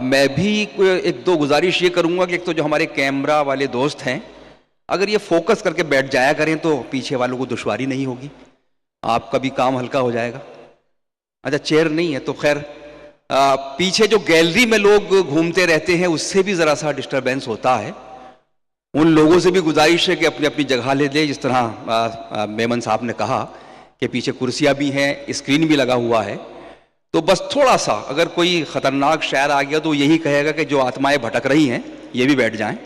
मैं भी एक दो गुजारिश ये करूंगा कि एक तो जो हमारे कैमरा वाले दोस्त हैं, अगर ये फोकस करके बैठ जाया करें तो पीछे वालों को दुश्वारी नहीं होगी, आपका भी काम हल्का हो जाएगा। अच्छा, चेयर नहीं है तो खैर, पीछे जो गैलरी में लोग घूमते रहते हैं उससे भी ज़रा सा डिस्टरबेंस होता है। उन लोगों से भी गुजारिश है कि अपनी अपनी जगह ले लें। जिस तरह मेमन साहब ने कहा कि पीछे कुर्सियाँ भी हैं, स्क्रीन भी लगा हुआ है, तो बस थोड़ा सा अगर कोई ख़तरनाक शायर आ गया तो यही कहेगा कि जो आत्माएं भटक रही हैं ये भी बैठ जाएं।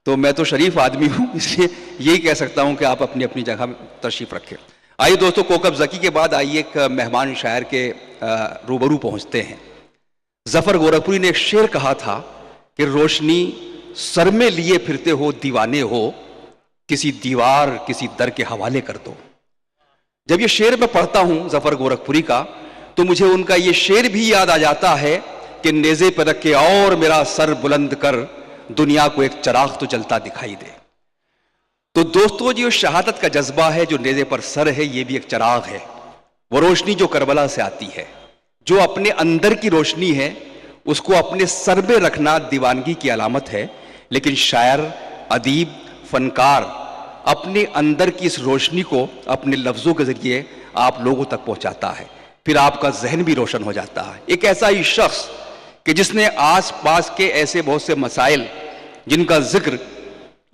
तो मैं तो शरीफ आदमी हूँ, इसलिए यही कह सकता हूँ कि आप अपनी अपनी जगह तशरीफ़ रखें। आइए दोस्तों, कोकब ज़की के बाद आइए एक मेहमान शायर के रूबरू पहुँचते हैं। ज़फ़र गोरखपुरी ने एक शेर कहा था कि रोशनी सर में लिए फिरते हो दीवाने हो, किसी दीवार किसी दर के हवाले कर दो। जब ये शेर मैं पढ़ता हूँ ज़फ़र गोरखपुरी का, तो मुझे उनका ये शेर भी याद आ जाता है कि नेज़े पर रख के और मेरा सर बुलंद कर, दुनिया को एक चराग तो जलता दिखाई दे। तो दोस्तों, जो शहादत का जज्बा है, जो नेज़े पर सर है, ये भी एक चराग है। वो रोशनी जो करबला से आती है, जो अपने अंदर की रोशनी है, उसको अपने सर में रखना दीवानगी की अलामत है। लेकिन शायर, अदीब, फनकार अपने अंदर की इस रोशनी को अपने लफ्ज़ों के ज़रिए आप लोगों तक पहुंचाता है, फिर आपका जहन भी रोशन हो जाता है। एक ऐसा ही शख्स कि जिसने आस पास के ऐसे बहुत से मसाइल जिनका जिक्र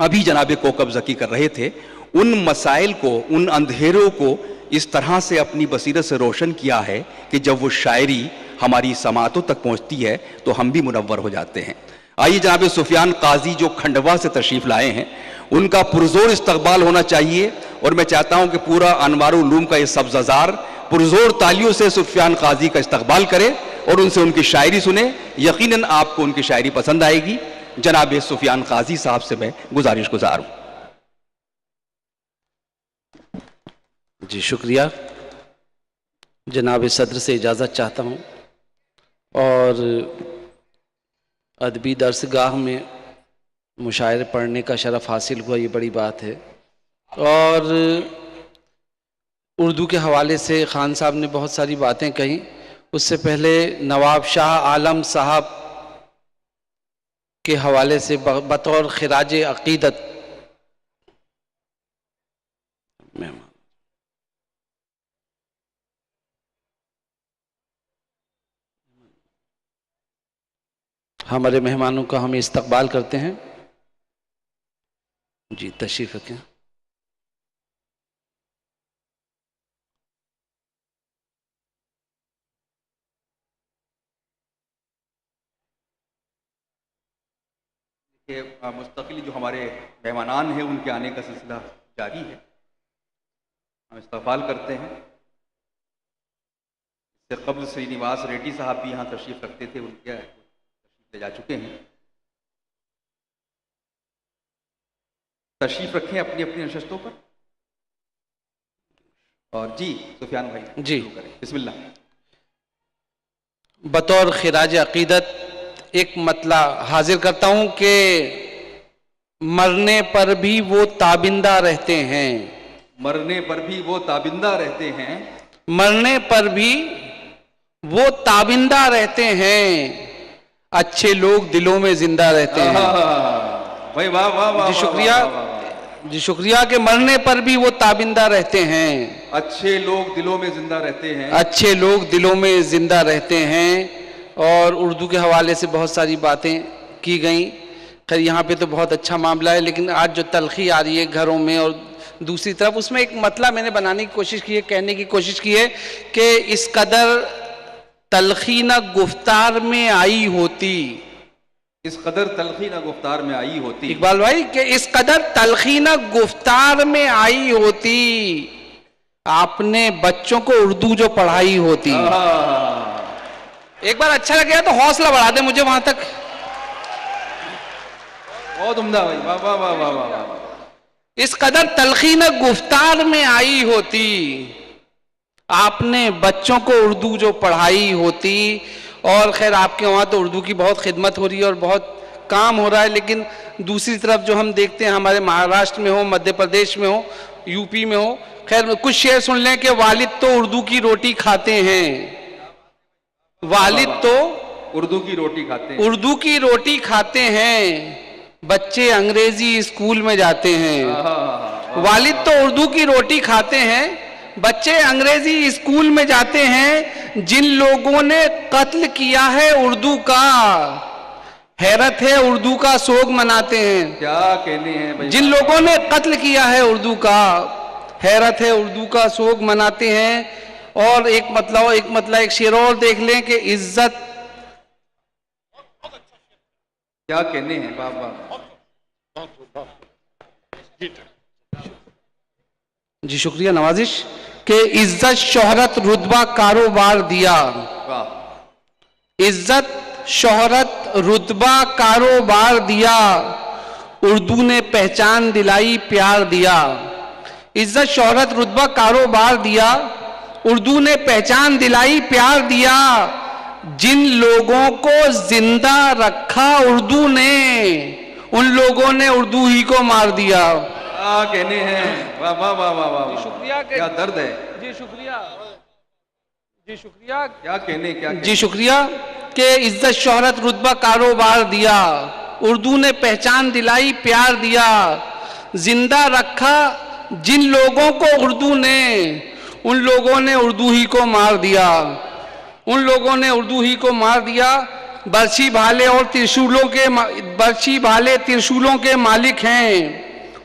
अभी जनाब कोकब ज़की कर रहे थे, उन मसाइल को, उन अंधेरों को इस तरह से अपनी बसीरत से रोशन किया है कि जब वो शायरी हमारी समातों तक पहुंचती है तो हम भी मुनव्वर हो जाते हैं। आइए जनाब सुफियान काजी जो खंडवा से तशरीफ़ लाए हैं, उनका पुरजोर इस्तकबाल होना चाहिए। और मैं चाहता हूं कि पूरा अनवारुल उलूम का ये सब्ज़ाज़ार पुरजोर तालियों से सुफियान काजी का इस्तकबाल करे और उनसे उनकी शायरी सुने। यकीनन आपको उनकी शायरी पसंद आएगी। जनाब सुफियान काजी साहब से मैं गुजारिश गुजार हूं। जी शुक्रिया। जनाब सदर से इजाज़त चाहता हूँ और अदबी दरसगाह में मुशायरे पढ़ने का शरफ़ हासिल हुआ, ये बड़ी बात है। और उर्दू के हवाले से ख़ान साहब ने बहुत सारी बातें कही। उससे पहले नवाब शाह आलम साहब के हवाले से बतौर खिराज अक़ीदत हमारे मेहमानों का हम इस्तकबाल करते हैं। जी तशरीफ़ रखें। मुस्तकिल जो हमारे मेहमानान हैं उनके आने का सिलसिला जारी है, हम इस्तकबाल करते हैं। इससे कबल श्रीनिवास रेड्डी साहब भी यहाँ तशरीफ़ रखते थे, उनके ले जा चुके हैं। तशरीफ रखें अपनी अपनी नशस्तों पर। और जी सुफियान भाई जी करें, बिस्मिल्लाह। बतौर खिराज अक़ीदत एक मतला हाजिर करता हूं कि मरने पर भी वो ताबिंदा रहते हैं। मरने पर भी वो ताबिंदा रहते हैं। मरने पर भी वो ताबिंदा रहते हैं। अच्छे लोग दिलों में जिंदा रहते हैं। भाई वाह वाह वाह। जी शुक्रिया। जी शुक्रिया कि मरने पर भी वो ताबिंदा रहते हैं। अच्छे लोग दिलों में जिंदा रहते हैं। अच्छे लोग दिलों में जिंदा रहते हैं। और उर्दू के हवाले से बहुत सारी बातें की गई। खैर यहाँ पे तो बहुत अच्छा मामला है, लेकिन आज जो तलखी आ रही है घरों में और दूसरी तरफ, उसमें एक मतलब मैंने बनाने की कोशिश की है, कहने की कोशिश की है कि इस कदर तलखी न गुफ्तार में आई होती, इस कदर तलखी न गुफ्तार में आई होती। इकबाल भाई कि इस कदर तलखी न गुफ्तार में आई होती, आपने बच्चों को उर्दू जो पढ़ाई होती। एक बार अच्छा लग गया तो हौसला बढ़ा दे मुझे वहां तक। बहुत उम्दा भाई, वाह वाह वाह वाह वाह। इस कदर तलखी न गुफ्तार में आई होती, आपने बच्चों को उर्दू जो पढ़ाई होती। और खैर आपके वहाँ तो उर्दू की बहुत खिदमत हो रही है और बहुत काम हो रहा है, लेकिन दूसरी तरफ जो हम देखते हैं हमारे महाराष्ट्र में हो, मध्य प्रदेश में हो, यूपी में हो, खैर कुछ शेर सुन लें कि वालिद तो उर्दू की रोटी खाते हैं, वालिद तो उर्दू की रोटी खाते हैं। उर्दू की रोटी खाते हैं, बच्चे अंग्रेजी स्कूल में जाते हैं। वालिद तो उर्दू की रोटी खाते हैं, बच्चे अंग्रेजी स्कूल में जाते हैं। जिन लोगों ने कत्ल किया है उर्दू का, हैरत है उर्दू का सोग मनाते हैं। क्या कहने हैं भाई? जिन लोगों ने कत्ल किया है उर्दू का, हैरत है उर्दू का सोग मनाते हैं। और एक मतलब एक शेर और देख लें कि इज्जत, क्या कहने हैं बाबा? जी शुक्रिया नवाजिश। के इज्जत शोहरत रुतबा कारोबार दिया, इज्जत शोहरत रुतबा कारोबार दिया, उर्दू ने पहचान दिलाई प्यार दिया। इज्जत शोहरत रुतबा कारोबार दिया, उर्दू ने पहचान दिलाई प्यार दिया। जिन लोगों को जिंदा रखा उर्दू ने, उन लोगों ने उर्दू ही को मार दिया। कहने हैं वाह वाह वाह वाह वाह, शुक्रिया। क्या दर्द है। जी शुक्रिया, जी शुक्रिया। क्या कहने, क्या कहने? जी शुक्रिया। के इज्जत शोहरत रुतबा कारोबार दिया, उर्दू ने पहचान दिलाई प्यार दिया। जिंदा रखा जिन लोगों को उर्दू ने, उन लोगों ने उर्दू ही को मार दिया। उन लोगों ने उर्दू ही को मार दिया। बर्छी भाले और त्रिशूलों के, बर्छी भाले त्रिशूलों के मालिक हैं,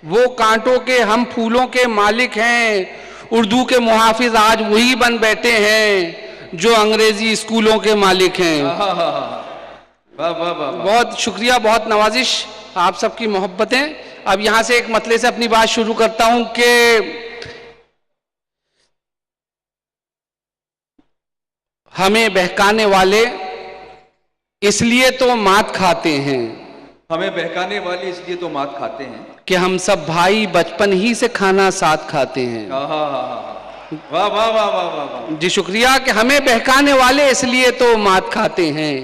वो कांटों के हम फूलों के मालिक हैं। उर्दू के मुहाफिज आज वही बन बैठे हैं जो अंग्रेजी स्कूलों के मालिक हैं। बहुत शुक्रिया, बहुत नवाजिश, आप सबकी मोहब्बतें। अब यहां से एक मतले से अपनी बात शुरू करता हूं कि हमें बहकाने वाले इसलिए तो मात खाते हैं, हमें बहकाने वाले इसलिए तो मात खाते हैं कि हम सब भाई बचपन ही से खाना साथ खाते हैं। वाह वाह वाह वाह वाह। जी शुक्रिया। कि हमें बहकाने वाले इसलिए तो मात खाते हैं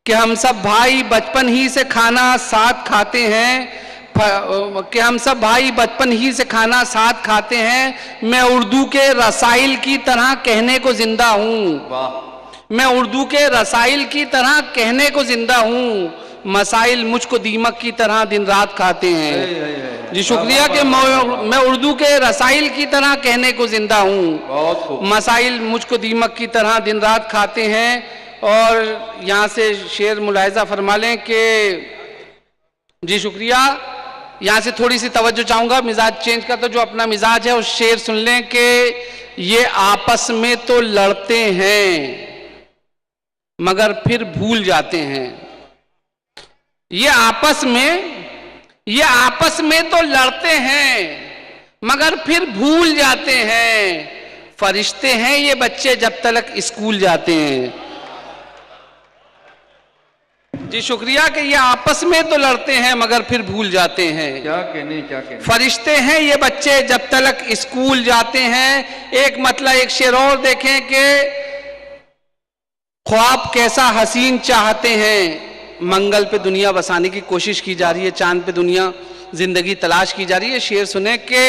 कि हम सब भाई बचपन ही से खाना साथ खाते हैं, कि हम सब भाई बचपन ही से खाना साथ खाते हैं। मैं उर्दू के रसाइल की तरह कहने को जिंदा हूँ, मैं उर्दू के रसाइल की तरह कहने को जिंदा हूँ। मसाइल मुझको दीमक की तरह दिन रात खाते हैं। जी शुक्रिया। कि मैं उर्दू के रसाइल की तरह कहने को जिंदा हूँ, मसाइल मुझको दीमक की तरह दिन रात खाते हैं। और यहाँ से शेर मुलाहिजा फरमा लें कि जी शुक्रिया, यहाँ से थोड़ी सी तवज्जो चाहूंगा, मिजाज चेंज का, तो जो अपना मिजाज है उस शेर सुन लें कि ये आपस में तो लड़ते हैं मगर फिर भूल जाते हैं। ये आपस में तो लड़ते हैं मगर फिर भूल जाते हैं। फरिश्ते हैं ये बच्चे जब तक स्कूल जाते हैं। जी शुक्रिया। कि ये आपस में तो लड़ते हैं मगर फिर भूल जाते हैं। क्या कहने, क्या कहने? फरिश्ते हैं ये बच्चे जब तक स्कूल जाते हैं। एक मतलब एक शेर और देखें कि ख्वाब कैसा हसीन चाहते हैं, मंगल पे दुनिया बसाने की कोशिश की जा रही है, चांद पे दुनिया जिंदगी तलाश की जा रही है। शेर सुने कि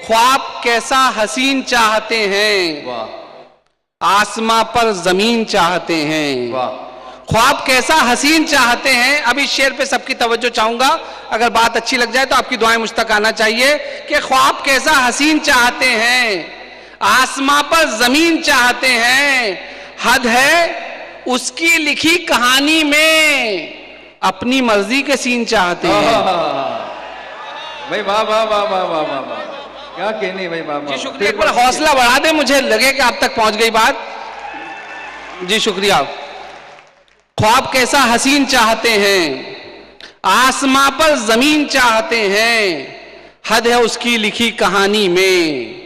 ख्वाब कैसा हसीन चाहते हैं, आसमां पर जमीन चाहते हैं। ख्वाब कैसा हसीन चाहते हैं। अब इस शेर पे सबकी तवज्जो चाहूंगा, अगर बात अच्छी लग जाए तो आपकी दुआएं मुझ तक आना चाहिए। कि ख्वाब कैसा हसीन चाहते हैं, आसमां पर जमीन चाहते हैं। हद है उसकी लिखी कहानी में, अपनी मर्जी के सीन चाहते हैं। भाई वाह वाह वाह वाह वाह वाह वाह, क्या कहने भाई वाह। जी शुक्रिया। एक बार हौसला बढ़ा दे, मुझे लगे कि आप तक पहुंच गई बात। जी शुक्रिया। ख्वाब कैसा हसीन चाहते हैं, आसमां पर जमीन चाहते हैं। हद है उसकी लिखी कहानी में,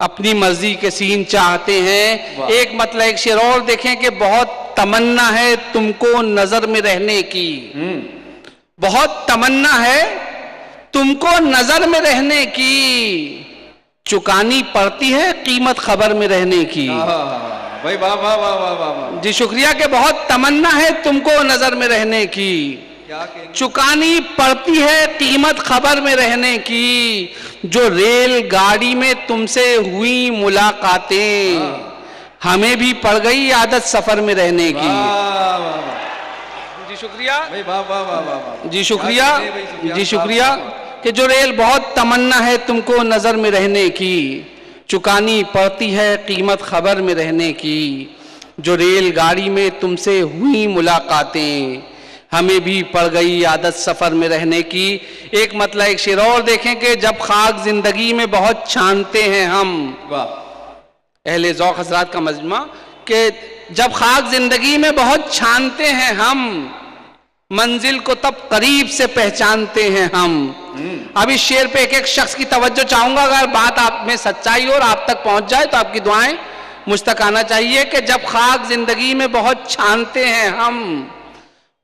अपनी मर्जी के सीन चाहते हैं। एक मतलब एक शेर और देखें कि बहुत तमन्ना है तुमको नजर में रहने की, बहुत तमन्ना है तुमको नजर में रहने की। चुकानी पड़ती है कीमत खबर में रहने की। भाई वाह वाह वाह वाह वाह। जी शुक्रिया। कि बहुत तमन्ना है तुमको नजर में रहने की, चुकानी पड़ती है कीमत खबर में रहने की। जो रेल गाड़ी में तुमसे हुई मुलाकातें, हमें भी पड़ गई आदत सफर में रहने की। जी शुक्रिया भाई, वाह वाह वाह वाह वाह। जी शुक्रिया क्या कहने भाई सुफियान जी साहब? शुक्रिया कि जो रेल बहुत तमन्ना है तुमको नजर में रहने की, चुकानी पड़ती है कीमत खबर में रहने की। जो रेलगाड़ी में तुमसे हुई मुलाकातें, हमें भी पड़ गई आदत सफर में रहने की। एक मतलब एक शेर और देखें कि जब खाक जिंदगी में बहुत छानते हैं हम, वाह, अहले ज़ौक़ हज़रात का मजमा, कि जब खाक जिंदगी में बहुत छानते हैं हम, मंजिल को तब करीब से पहचानते हैं हम। अब इस शेर पे एक एक शख्स की तवज्जो चाहूंगा, अगर बात आप में सच्चाई और आप तक पहुंच जाए तो आपकी दुआएं मुझ तक आना चाहिए कि जब खाक जिंदगी में बहुत छानते हैं हम,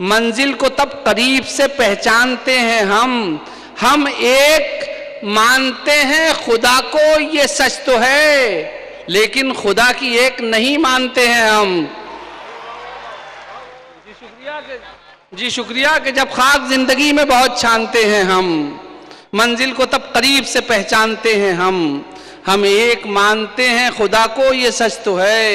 मंजिल को तब करीब से पहचानते हैं हम एक मानते हैं खुदा को, ये सच तो है, लेकिन खुदा की एक नहीं मानते हैं हम। जी शुक्रिया कि जब खाक जिंदगी में बहुत छानते हैं हम, मंजिल को तब करीब से पहचानते हैं हम एक मानते हैं खुदा को, ये सच तो है,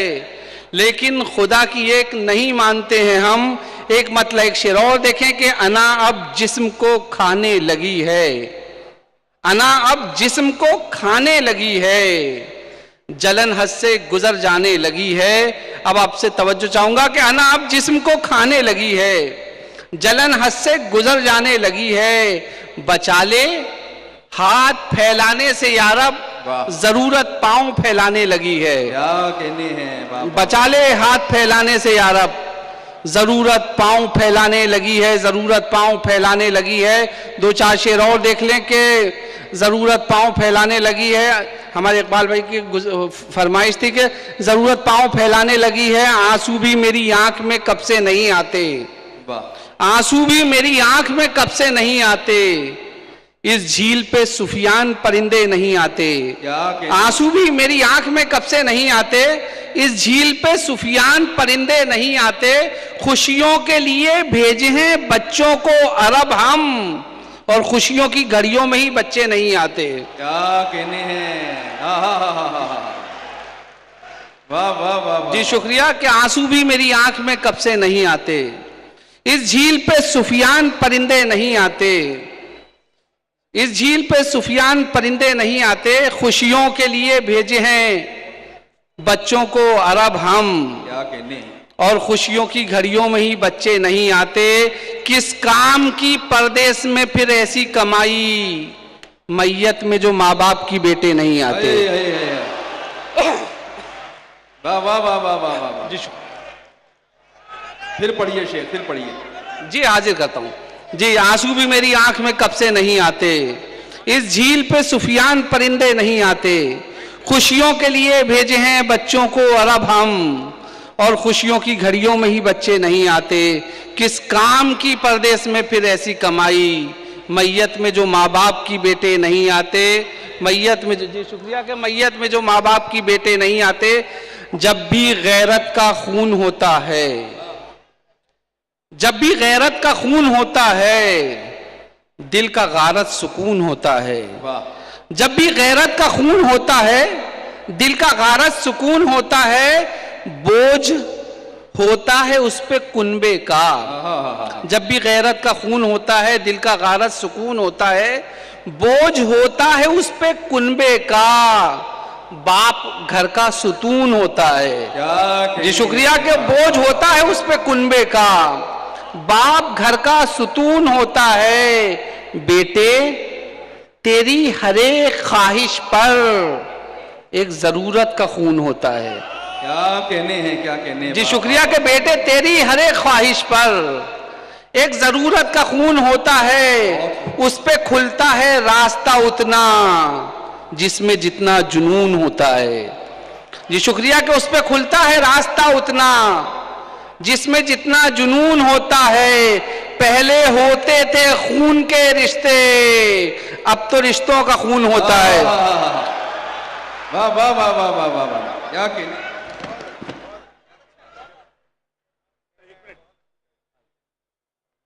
लेकिन खुदा की एक नहीं मानते हैं हम। एक मतलब एक शेर और देखें कि अना अब जिस्म को खाने लगी है, अना अब जिस्म को खाने लगी है, जलन हद से गुजर जाने लगी है। अब आपसे तवज्जो चाहूंगा कि अना अब जिस्म को खाने लगी है, जलन हद से गुजर जाने लगी है। बचा ले हाथ फैलाने से यारब, जरूरत पांव फैलाने लगी है। क्या कहने हैं? बचा ले हाथ फैलाने से यारब, जरूरत पांव फैलाने लगी है, जरूरत पांव फैलाने लगी है। दो चार शेर और देख लें कि जरूरत पांव फैलाने लगी है। हमारे इकबाल भाई की फरमाइश थी कि जरूरत पांव फैलाने लगी है, आंसू भी मेरी आंख में कब से नहीं आते, आंसू भी मेरी आंख में कब से नहीं आते, इस झील पे सुफियान परिंदे नहीं आते। आंसू भी मेरी आंख में कब से नहीं आते, इस झील पे सुफियान परिंदे नहीं आते। खुशियों के लिए भेजे हैं बच्चों को अरब हम, और खुशियों की घड़ियों में ही बच्चे नहीं आते। क्या कहने हैं? वाह वाह वाह। जी शुक्रिया कि आंसू भी मेरी आंख में कब से नहीं आते, इस झील पे सुफियान परिंदे नहीं आते, इस झील पे सुफियान परिंदे नहीं आते। खुशियों के लिए भेजे हैं बच्चों को अरब हम, क्या कहने, और खुशियों की घड़ियों में ही बच्चे नहीं आते। किस काम की परदेश में फिर ऐसी कमाई, मैयत में जो माँ बाप की बेटे नहीं आते। वाह वाह वाह वाह वाह वाह। जी फिर पढ़िए शेर, फिर पढ़िए। जी हाजिर करता हूँ। जी आंसू भी मेरी आंख में कब से नहीं आते, इस झील पे सुफियान परिंदे नहीं आते। खुशियों के लिए भेजे हैं बच्चों को अरब हम, और खुशियों की घड़ियों में ही बच्चे नहीं आते। किस काम की परदेश में फिर ऐसी कमाई, मैयत में जो माँ बाप की बेटे नहीं आते। मैयत में जी शुक्रिया के मैयत में जो माँ बाप की बेटे नहीं आते। जब भी गैरत का खून होता है, जब भी गैरत का खून होता है, दिल का गारत सुकून होता है। जब भी गैरत का खून होता है, दिल का गारत सुकून होता है। बोझ होता है उस पे कुनबे का। जब भी गैरत का खून होता है, दिल का गारत सुकून होता है। बोझ होता है उस पे कुनबे का, बाप घर का सुतून होता है। जी शुक्रिया के बोझ होता है उस पे कुनबे का, बाप घर का सुतून होता है। बेटे तेरी हर एक ख्वाहिश पर एक जरूरत का खून होता है। क्या कहने हैं, क्या कहने हैं? जी शुक्रिया के बेटे तेरी हर एक ख्वाहिश पर एक जरूरत का खून होता है। उस पे खुलता है रास्ता उतना जिसमें जितना जुनून होता है। जी शुक्रिया के उस पे खुलता है रास्ता उतना जिसमें जितना जुनून होता है। पहले होते थे खून के रिश्ते, अब तो रिश्तों का खून होता है। वाह वाह वाह वाह वाह वाह वाह। क्या कहने